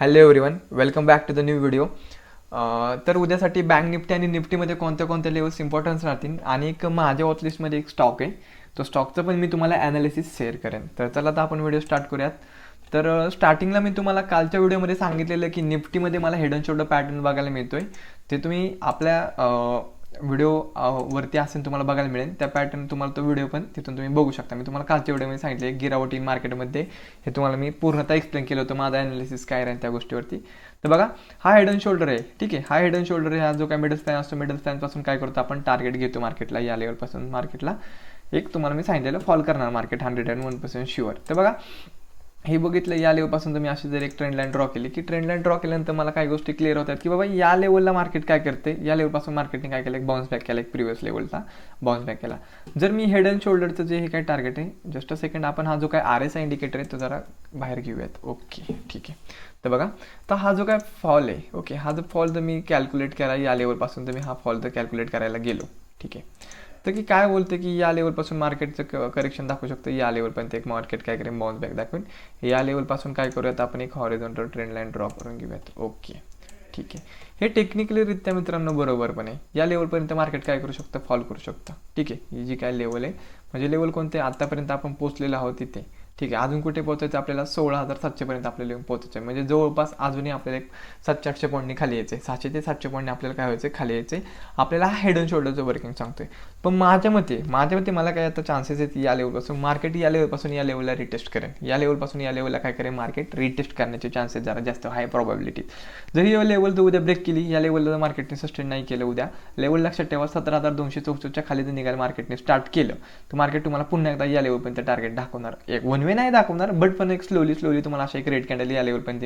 Hello everyone, welcome back to the new video. तर उद्यासाठी bank Nifty आणि निफ्टीमध्ये कोणत्या कोणत्या लेवल्स इम्पॉर्टन्स राहतील आणि एक माझ्या वॉचलिस्टमध्ये एक स्टॉक आहे. तो स्टॉकचं पण मी तुम्हाला ॲनालिसिस शेअर करेन. तर चला आता आपण व्हिडिओ स्टार्ट करूयात. तर स्टार्टिंगला मी तुम्हाला कालच्या व्हिडिओमध्ये सांगितलेलं की निफ्टीमध्ये मला हेड अँड शोल्डर पॅटर्न बघायला मिळतोय. ते तुम्ही आपल्या व्हिडिओ वरती असेल तुम्हाला बघायला मिळेल. त्या पॅटर्न तुम्हाला तो व्हिडिओ पण तिथून तुम्ही बघू शकता. मी तुम्हाला कालच्या व्हिडिओमध्ये सांगितले गिरावट इन मार्केटमध्ये हे तुम्हाला मी पूर्णतः एक्सप्लेन केलं होतं. माझा ॲनालिसिस काय राहील त्या गोष्टीवरती. तर बघा, हा हेड अँड शोल्डर आहे. ठीक आहे, हा हेड अँड शोल्डर आहे. हा जो काय मिडल स्पॅन असतो, मिडल स्पॅनपासून काय करतो आपण टार्गेट घेतो मार्केटला. या लेवलपासून मार्केटला एक तुम्हाला मी सांगितलेलं फॉल करणार मार्केट 101% शुअर. तर बघा, हे बघितलं या लेवलपासून तुम्ही अशी जर एक ट्रेंड लाईन ड्रॉ केली की ट्रेंड लाईन ड्रॉ केल्यानंतर मला काही गोष्टी क्लिअर होतात की बाबा या लेवलला मार्केट काय करते. या लेवलपासून मार्केटने काय केलं, एक बाउन्स बॅक केला, एक प्रिव्हियस लेवलचा बाउन्स बॅक केला. जर मी हेड अँड शोल्डरचं जे हे काय टार्गेट आहे, जस्ट अ सेकंड, आपण हा जो काय RSI इंडिकेटर आहे तो जरा बाहेर घेऊयात. ओके, ठीक आहे. तर बघा, तर हा जो काय फॉल आहे, ओके, हा जो फॉल जर मी कॅल्क्युलेट केला या लेवलपासून, तर मी हा फॉल जर कॅल्क्युलेट करायला गेलो, ठीक आहे, तर की काय बोलते की या लेवलपासून मार्केटचं करेक्शन दाखवू शकतं. या लेवलपर्यंत एक मार्केट काय करेल, बाउन्स बॅक दाखवेल. या लेवलपासून काय करूयात, आपण एक हॉरिझॉन्टल ट्रेंड लाईन ड्रॉ करून घेऊयात. ओके, ठीक आहे. हे टेक्निकली रित्या मित्रांनो बरोबर पण आहे. या लेवलपर्यंत मार्केट काय करू शकतं, फॉल करू शकतं. ठीक आहे, ही जी काय लेवल आहे, म्हणजे लेवल कोणते, आतापर्यंत आपण पोहोचलेलो आहोत तिथे. ठीक आहे, अजून कुठे पोहोचायचं, आपल्याला 16,700 पर्यंत आपल्याला पोहोचायचं आहे. म्हणजे जवळपास अजूनही आपल्याला एक 700-800 पॉईंटनी खाली यायचे, 600 ते 700 पॉईंटने आपल्याला काय व्हायचं, खाली यायचे. आपल्याला हा हेड अँड शोल्डरचं वर्किंग सांगतोय. पण माझ्या मते मला काय आता चान्सेस आहेत या लेवलपासून मार्केट या लेवलपासून या लेवलला रिटेस्ट करेन. या लेवलपासून या लेवलला काय करेन, मार्केट रिटेस्ट करण्याचे चान्सेस जरा जास्त हाय प्रोबॅबिलिटी. जर ही लेवल जर उद्या ब्रेक केली, या लेवलला मार्केटने सस्टेन नाही केलं, उद्या लेवल लक्षात ठेवा, 17,264च्या खाली जर निघायला मार्केटने स्टार्ट केलं, तर मार्केट तुम्हाला पुन्हा एकदा या लेवलपर्यंत टार्गेट दाखवणार. एक वन वे नाही दाखवणार, बट पण एक स्लोली तुम्हाला अशा एक रेड कॅन्डल या लेवलपर्यंत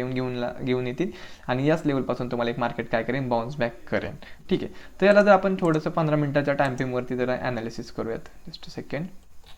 घेऊन येतील आणि याच लेवलपासून तुम्हाला एक मार्केट काय करेन, बाउन्स बॅक करेन. ठीक आहे, तर याला जर आपण थोडंसं 15 मिनिटाच्या टाइम फ्रेमवरती जरा ॲनालिसिस करूयात. Just second.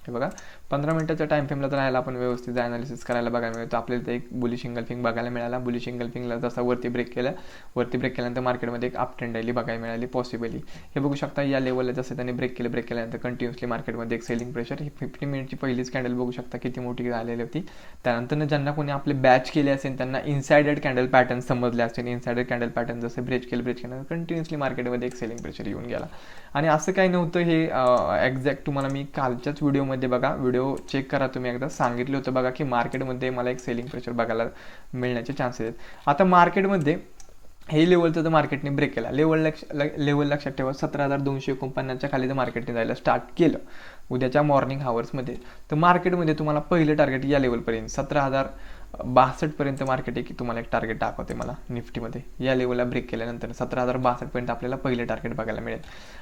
हे बघा, 15 मिनिटाच्या टाइम फ्रेमला तर राहायला आपण व्यवस्थित ॲनालिसिस करायला बघायला मिळतो. आपल्याला ते एक बुलिश इंगल्फिंग बघायला मिळाला. बुलिश इंगल्फिंगला जसा वरती ब्रेक केल्यानंतर मार्केटमध्ये एक अप ट्रेंड आली बघायला मिळाली पॉसिबली. हे बघू शकता या लेवलला जसं त्यांनी ब्रेक केल्यानंतर कंटिन्युअसली मार्केटमध्ये एक सेलिंग प्रेशर. ही 50 मिनिटची पहिलीच कॅन्डल बघू शकता किती मोठी झालेली होती. त्यानंतर ज्यांना कोणी आपले बॅच केले असेल त्यांना इनसाइडेड कॅन्डल पॅटर्न समजले असेल. इनसाइडेड कॅन्डल पॅटर्न जसे ब्रेक केलं कंटिन्युअसली मार्केटमध्ये एक सेलिंग प्रेशर येऊन गेला. आणि असं काही नव्हतं, हे एक्झॅक्ट तुम्हाला मी कालच्याच व्हिडिओमध्ये बघा, व्हिडिओ चेक करा तुम्ही एकदा, सांगितलं होतं बघा की मार्केटमध्ये मला एक सेलिंग प्रेशर बघायला मिळण्याचे चान्सेस आहेत. आता मार्केटमध्ये हे लेवलचं तर मार्केटने ब्रेक केला. लेवल लक्षात ठेवा, 17,249च्या खाली जर मार्केटने जायला स्टार्ट केलं उद्याच्या मॉर्निंग हावर्समध्ये, तर मार्केटमध्ये तुम्हाला पहिलं टार्गेट या लेवलपर्यंत 17,062 पर्यंत मार्केट आहे की तुम्हाला एक टार्गेट दाखवते मला निफ्टीमध्ये. या लेवलला ब्रेक केल्यानंतर 17,062 पर्यंत आपल्याला पहिलं टार्गेट बघायला मिळेल.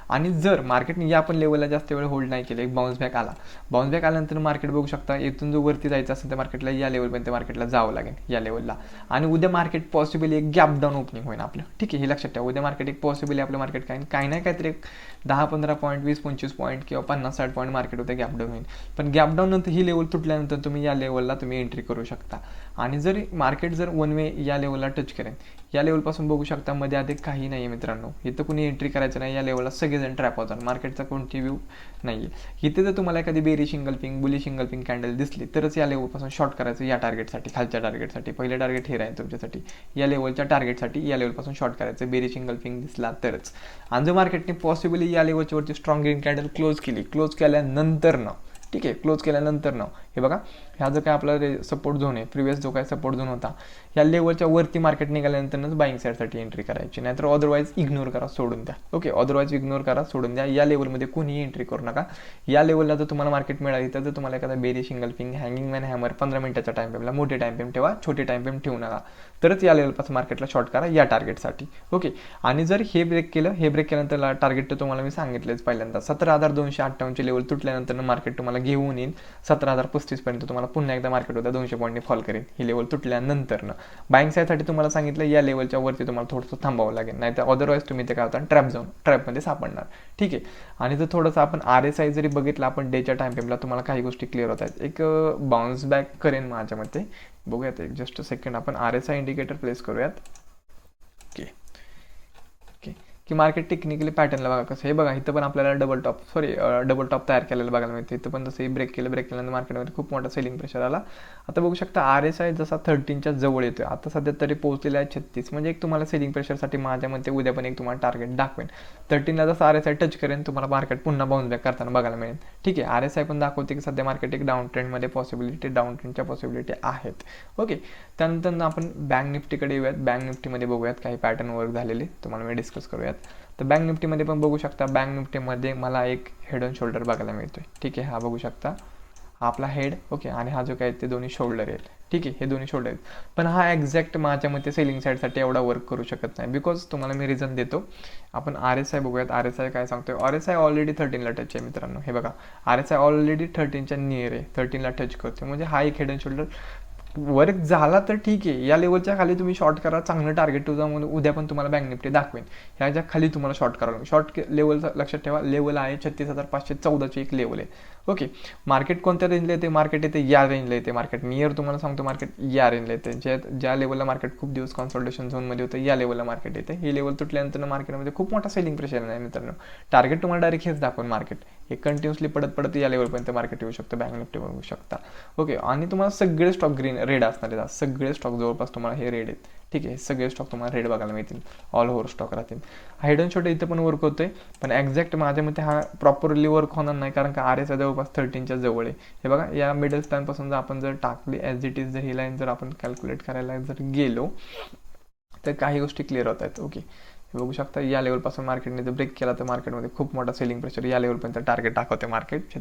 आणि जर मार्केटने या पण लेवलला जास्त वेळ होल्ड नाही केलं, एक बाउन्स बॅक आल्यानंतर मार्केट बघू शकता, इथून जो वरती जायचं असेल तर मार्केटला या लेवलपर्यंत मार्केटला जावं लागेल या लेवलला. आणि उद्या मार्केट पॉसिबली एक गॅप डाऊन ओपनिंग होईल आपलं. ठीक आहे, हे लक्षात ठेवा. उद्या मार्केट एक पॉसिबली आपलं मार्केट काही नाही काहीतरी एक 10-15 पॉईंट, 20-25 पॉईंट किंवा 50-60 पॉईंट मार्केट उद्या गॅप डाऊन होईल. पण गॅप डाऊन नंतर ही लेवल तुटल्यानंतर तुम्ही या लेवलला तुम्ही एंट्री करू शकता. आणि जर मार्केट जर वन वे या लेवलला टच करेन, या लेवलपासून बघू शकता मध्ये आधी काही नाही आहे मित्रांनो. इथं कुणी एंट्री करायचं नाही. या लेवलला सगळेजण ट्रॅप होतात. मार्केटचा कोणती व्ह्यू नाही आहे. इथे जर तुम्हाला एखादी bearish engulfing, bullish engulfing candle दिसली तरच या लेवलपासून शॉर्ट करायचं. या टार्गेटसाठी, खालच्या टार्गेटसाठी, पहिलं टार्गेट हे राहील तुमच्यासाठी. या लेवलच्या टार्गेटसाठी या लेवलपासून शॉर्ट करायचं. बेरिश इंगल्फिंग दिसला तरच. आणि जर मार्केटने पॉसिबली या लेवलच्या वरती स्ट्रॉंग ग्रीन कॅन्डल क्लोज केल्यानंतर ठीक आहे, क्लोज केल्यानंतर हे बघा, ह्या जो काय आपला सपोर्ट झोन आहे, प्रिव्हियस जो काय सपोर्ट झोन होता, या लेवलच्या वरती मार्केट निघाल्यानंतरच बाईंग साईडसाठी एंट्री करायची. नाहीतर अदरवाईज इग्नोर करा, सोडून द्या. ओके, अदरवाईज इग्नोर करा, सोडून द्या. या लेवलमध्ये कोणीही एंट्री करू नका. या लेवलला जर तुम्हाला मार्केट मिळाली तर तुम्हाला एखादा bearish engulfing, hanging man hammer 15 मिनिटाच्या टाइम फ्रेमला, मोठे टाइम फ्रेम ठेवा, छोटे टाइम फ्रेम ठेवू नका. तरच या लेवलपासून मार्केटला शॉर्ट करा या टार्गेटसाठी. ओके, आणि जर हे ब्रेक केल्यानंतर टार्गेट तर तुम्हाला मी सांगितलंच पहिल्यांदा, 17,258चे लेवल तुटल्यानंतर मार्केट तुम्हाला घेऊन येईल 17,035 पर्यंत. तुम्हाला पुन्हा एकदा मार्केट होता 200 पॉईंटने फॉल करेल ही लेवल तुटल्यानंतर. बाईंग साईडसाठी तुम्हाला सांगितलं या लेवलच्या वरती तुम्हाला थोडंसं थांबावं लागेल, नाही तर अदरवाईज तुम्ही ते काय होता, ट्रॅपमध्ये सापडणार. ठीक आहे, आणि जर थोडंसं आपण RSI जरी बघितलं आपण डेच्या टाइम फ्रेमला, तुम्हाला काही गोष्टी क्लिअर होत आहेत. एक बाउन्स बॅक करेन माझ्या मते. बघूयात, एक जस्ट सेकंड आपण RSI इंडिकेटर प्लेस करूयात. ओके, की मार्केट टेक्निकली पॅटर्नला बघा कसं हे बघा, इथं पण आपल्याला डबल टॉप तयार केलेलं बघायला मिळतं. इथं पण तसंही ब्रेक केल्यानंतर मार्केटमध्ये खूप मोठा सेलिंग प्रेशर आला. आता बघू शकता RSI जसा 13च्या जवळ येतोय, आता सध्या तरी पोहोचलेला आहे 36, म्हणजे एक तुम्हाला सेलिंग प्रेशरसाठी माझ्या मते उद्या पण एक तुम्हाला टार्गेट दाखवेन. 13ला जसं RSI टच करेन तुम्हाला मार्केट पुन्हा बाउन्स बॅक करताना बघायला मिळेल. ठीक आहे, RSI पण दाखवते की सध्या मार्केट एक डाऊन ट्रेंडमध्ये डाऊन ट्रेंडच्या पॉसिबिलिटी आहेत. ओके, त्यानंतर आपण बँक निफ्टीकडे येऊयात. बँक निफ्टीमध्ये बघूयात काही पॅटर्न वर्क झालेले तुम्हाला मी डिस्कस करूयात. तर बँक निफ्टीमध्ये पण बघू शकता, बँक निफ्टीमध्ये मला एक हेड अँड शोल्डर बघायला मिळतोय. ठीक आहे, हा बघू शकता, हा आपला हेड. ओके, आणि हा जो काय ते दोन्ही शोल्डर आहेत. ठीक आहे, हे दोन्ही शोल्डर आहेत, पण हा एक्झॅक्ट माझ्या मते सेलिंग साईडसाठी एवढा वर्क करू शकत नाही. बिकॉज तुम्हाला मी रिझन देतो. आपण RSI बघूयात. RSI काय सांगतोय? RSI ऑलरेडी 13ला टच आहे मित्रांनो. हे बघा, RSI ऑलरेडी 13च्या नियर आहे, 13ला टच करतो, म्हणजे हा एक हेड अँड शोल्डर वर्क झाला तर ठीक आहे. या लेवलच्या खाली तुम्ही शॉर्ट करा, चांगलं टार्गेट टू जाऊन उद्या पण तुम्हाला बँक निफ्टी दाखवेन. ह्याच्या खाली तुम्हाला शॉर्ट करावं लागेल. शॉर्ट लेवलचा लक्षात ठेवा, लेवल आहे 36,514ची एक लेवल आहे. ओके, मार्केट कोणत्या रेंजला येते? मार्केट येते या रेंजला येते. मार्केट नियर तुम्हाला सांगतो, मार्केट या रेंजला येते. ज्या लेवलला मार्केट खूप दिवस कन्सल्टेशन झोनमध्ये होतं, या लेवलला मार्केट येते. ही लेवल तुटल्यानंतर मार्केटमध्ये खूप मोठा सेलिंग प्रेशर नाही मित्रांनो. टार्गेट तुम्हाला डायरेक्ट हेच दाखवून मार्केट हे कंटिन्युअसली पडत या लेवलपर्यंत मार्केट येऊ शकतं, बँक निफ्टी बघू शकता. ओके, आणि तुम्हाला सगळे स्टॉक ग्रीन रेड असणार आहेत. सगळे स्टॉक जवळपास तुम्हाला हे रेड आहेत. ठीक आहे, सगळे स्टॉक तुम्हाला रेड बघायला मिळतील, ऑल ओव्हर स्टॉक राहतील. हेड अँड शोल्डर इथं पण वर्क होतोय, पण एक्झॅक्ट माझ्या मते हा प्रॉपरली वर्क होणार नाही, कारण का RSI जवळपास 13च्या जवळ आहे. हे बघा, या मिडल स्पॅनपासून जर आपण जर टाकली ॲज इट इज, जर ही लाईन जर आपण कॅल्क्युलेट करायला जर गेलो तर काही गोष्टी क्लिअर होत आहेत. ओके, हे बघू शकता, या लेवलपासून मार्केटने जर ब्रेक केला तर मार्केटमध्ये खूप मोठा सेलिंग प्रेशर या लेवलपर्यंत टार्गेट दाखवते मार्केट.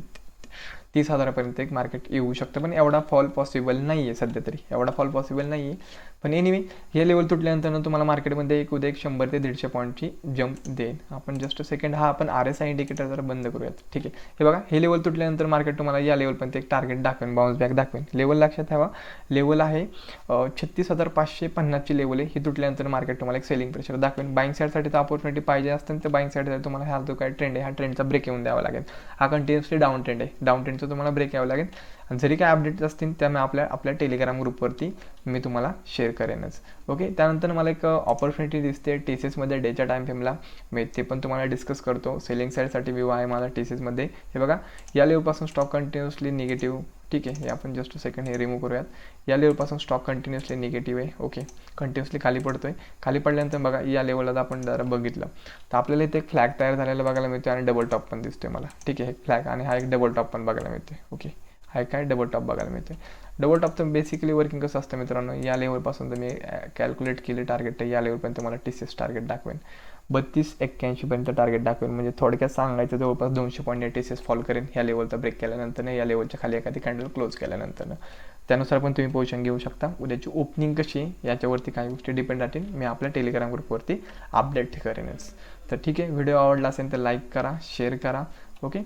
30,000पर्यंत एक मार्केट येऊ शकतं, पण एवढा फॉल पॉसिबल नाही आहे सध्या तरी, एवढा फॉल पॉसिबल नाही आहे. पण एनिवे, हे लेवल तुटल्यानंतर तुम्हाला मार्केटमध्ये एक उद्या 100 ते 150 पॉईंटची जंप देईल. आपण जस्ट सेकंड हा आपण RSI इंडिकेटर जर बंद करूयात. ठीक आहे, हे बघा, हे लेवल तुटल्यानंतर मार्केट तुम्हाला या लेवलपर्यंत एक टार्गेट दाखवेन, बाउन्स बॅक दाखवेन. लेवल लक्षात ठेवा, लेवल आहे 36,550ची लेवल आहे. ही तुटल्यानंतर मार्केट तुम्हाला एक सेलिंग प्रेशर दाखवेन. बाईंग साईडसाठी तर ऑपॉर्च्युनिटी पाहिजे असतं, तर बाईंग साईडसाठी तुम्हाला हा जो काय ट्रेंड आहे, हा ट्रेंडचा ब्रेक येऊन द्यावा लागेल. हा कंटिन्युअसली डाऊन ट्रेंड आहे, डाऊन ट्रेंडचा तुम्हाला ब्रेक यावं लागेल. आणि जरी काय अपडेट्स असतील त्यामुळे आपल्या टेलिग्राम ग्रुपवरती मी तुम्हाला शेअर करेनच. ओके, त्यानंतर मला एक ऑपॉर्च्युनिटी दिसते TCSमध्ये डेच्या टाईम फ्रेमला, मी ते पण तुम्हाला डिस्कस करतो. सेलिंग साईडसाठी व्ह्यू आहे माझा TCSमध्ये. हे बघा, या लेवलपासून स्टॉक कंटिन्युअसली निगेटिव्ह. ठीक आहे, हे आपण जस्ट सेकंड हे रिमूव्ह करूयात. या लेवलपासून स्टॉक कंटिन्युअसली निगेटिव्ह आहे. ओके, कंटिन्युअसली खाली पडतोय. खाली पडल्यानंतर बघा, या लेवलला जर आपण जरा बघितलं तर आपल्याला इथे एक फ्लॅग तयार झालेला बघायला मिळतो आणि डबल टॉप पण दिसतोय मला. ठीक आहे, फ्लॅग आणि हा एक डबल टॉप पण बघायला मिळतोय. ओके, हा काय डबल टॉप बघायला मिळते. डबल टॉपचं बेसिकली वर्किंग कसं असतं मित्रांनो, या लेवलपासून तर मी कॅल्क्युलेट केले टार्गेट, या लेवलपर्यंत मला TCS टार्गेट दाखवेन. 3281पर्यंत टार्गेट दाखवेन. म्हणजे थोडक्यात सांगायचं जवळपास 200 पॉईंट TCS फॉल करेन या लेवलचा ब्रेक केल्यानंतर, या लेवलच्या खाली एखादी कॅन्डल क्लोज केल्यानंतर. त्यानुसार पण तुम्ही पोझिशन घेऊ शकता. उद्याची ओपनिंग कशी आहे याच्यावरती काही गोष्टी डिपेंड राहतील. मी आपल्या टेलिग्राम ग्रुपवरती अपडेट करेनच. तर ठीक आहे, व्हिडिओ आवडला असेल तर लाईक करा, शेअर करा. ओके,